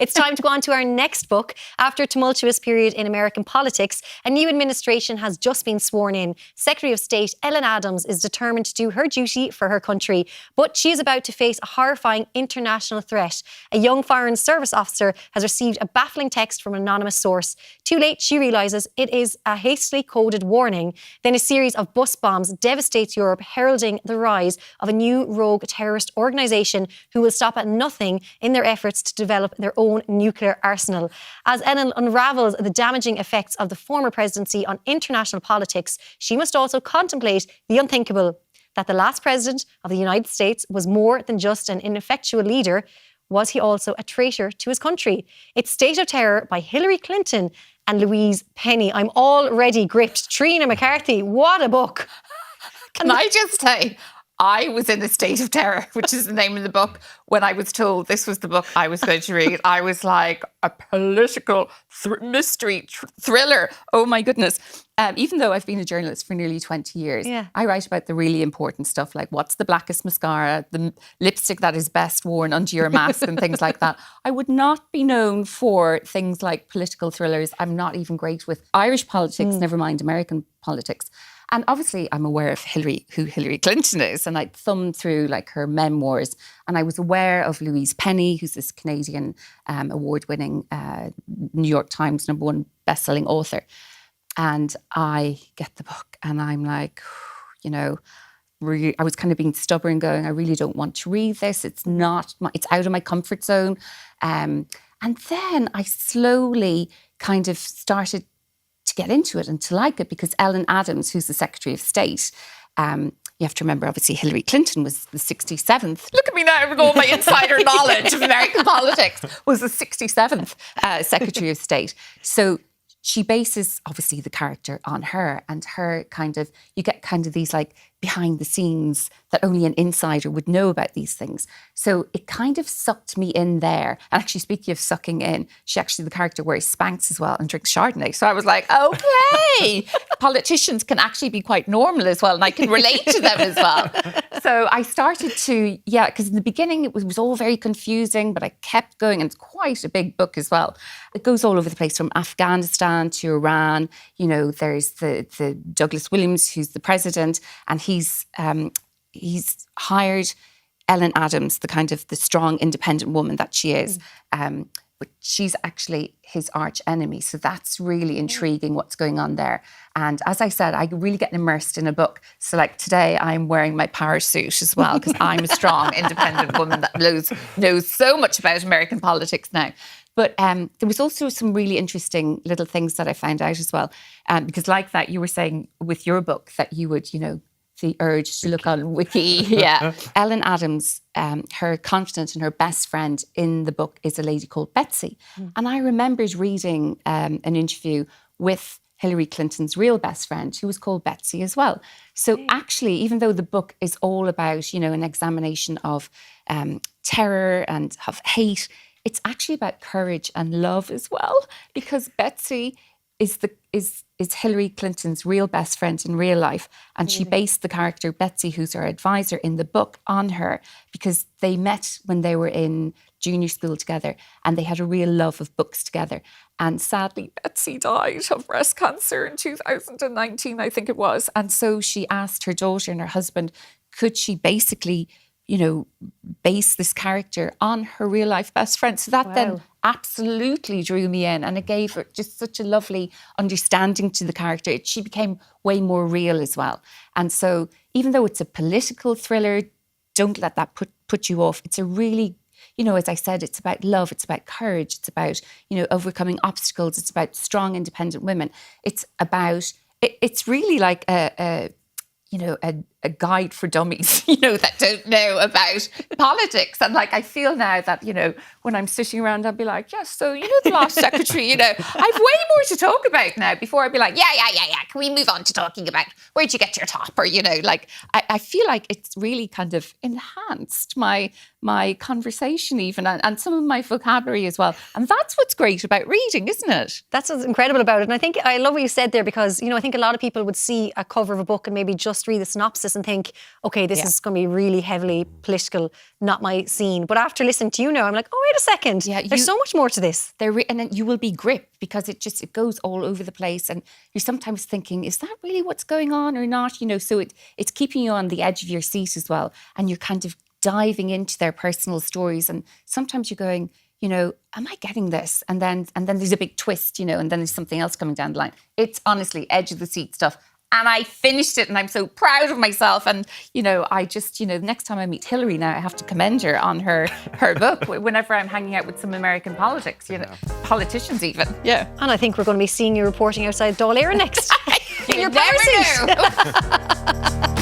It's time to go on to our next book. After a tumultuous period in American politics, a new administration has just been sworn in. Secretary of State Ellen Adams is determined to do her duty for her country, but she is about to face a horrifying international threat. A young Foreign Service officer has received a baffling text from an anonymous source. Too late, she realises it is a hastily coded warning. Then a series of bus bombs devastates Europe, heralding the rise of a new rogue terrorist organisation who will stop at nothing in their efforts to develop their own nuclear arsenal. As Ellen unravels the damaging effects of the former presidency on international politics, she must also contemplate the unthinkable, that the last president of the United States was more than just an ineffectual leader. Was he also a traitor to his country? It's State of Terror by Hillary Clinton and Louise Penny. I'm already gripped. Triona McCarthy, what a book. Can I just say, I was in a state of terror, which is the name of the book, when I was told this was the book I was going to read. I was like, a political mystery thriller. Oh my goodness. Even though I've been a journalist for nearly 20 years, I write about the really important stuff, like what's the blackest mascara, the lipstick that is best worn under your mask and things like that. I would not be known for things like political thrillers. I'm not even great with Irish politics, never mind American politics. And obviously I'm aware of who Hillary Clinton is, and I thumbed through like her memoirs, and I was aware of Louise Penny, who's this Canadian award-winning New York Times #1 best-selling author. And I get the book and I'm like, you know, really, I was kind of being stubborn, going, I really don't want to read this. It's out of my comfort zone. And then I slowly kind of started to get into it and to like it, because Ellen Adams, who's the Secretary of State, you have to remember, obviously, Hillary Clinton was the 67th. Look at me now with all my insider knowledge of American politics. Was the 67th Secretary of State. So she bases, obviously, the character on her, and her kind of, you get kind of these like behind the scenes that only an insider would know about these things. So it kind of sucked me in there. And actually, speaking of sucking in, the character wears Spanx as well and drinks Chardonnay. So I was like, okay, politicians can actually be quite normal as well, and I can relate to them as well. So I started to, because in the beginning it was all very confusing, but I kept going, and it's quite a big book as well. It goes all over the place, from Afghanistan to Iran. You know, there's the Douglas Williams, who's the president, and he's hired Ellen Adams, the strong, independent woman that she is. But she's actually his arch enemy. So that's really intriguing what's going on there. And as I said, I really get immersed in a book. So like today, I'm wearing my parasuit as well, because I'm a strong, independent woman that knows so much about American politics now. But there was also some really interesting little things that I found out as well. Because like that, you were saying with your book that you would, the urge to look on Wiki. Ellen Adams, her confidant and her best friend in the book is a lady called Betsy. And I remembered reading an interview with Hillary Clinton's real best friend, who was called Betsy as well. So actually, even though the book is all about, an examination of terror and of hate, it's actually about courage and love as well, because Betsy is Hillary Clinton's real best friend in real life. And she based the character Betsy, who's her advisor in the book, on her, because they met when they were in junior school together and they had a real love of books together. And sadly, Betsy died of breast cancer in 2019, I think it was. And so she asked her daughter and her husband, could she basically base this character on her real life best friend. So that then absolutely drew me in, and it gave her just such a lovely understanding to the character. She became way more real as well. And so even though it's a political thriller, don't let that put you off. It's a really, as I said, it's about love, it's about courage, it's about, overcoming obstacles, it's about strong, independent women. It's really like a guide for dummies, that don't know about politics. And I feel now that, when I'm sitting around, I'll be like, yes, so, the last secretary, I've way more to talk about now. Before I'd be like, yeah. Can we move on to talking about where'd you get to your top? Or, I feel like it's really kind of enhanced my conversation even, and some of my vocabulary as well. And that's what's great about reading, isn't it? That's what's incredible about it. And I think I love what you said there, because, I think a lot of people would see a cover of a book and maybe just read the synopsis this and think, okay, this is going to be really heavily political, not my scene. But after listening to you now, I'm like, oh, wait a second. There's so much more to this. And then you will be gripped because it goes all over the place. And you're sometimes thinking, is that really what's going on or not? You know, so it's keeping you on the edge of your seat as well. And you're kind of diving into their personal stories. And sometimes you're going, you know, am I getting this? And then there's a big twist, you know, and then there's something else coming down the line. It's honestly edge of the seat stuff. And I finished it and I'm so proud of myself. And, you know, I just, you know, the next time I meet Hillary now, I have to commend her on her book whenever I'm hanging out with some American politics, you know, politicians even. Yeah. And I think we're going to be seeing you reporting outside Dáil Éireann next. You never know.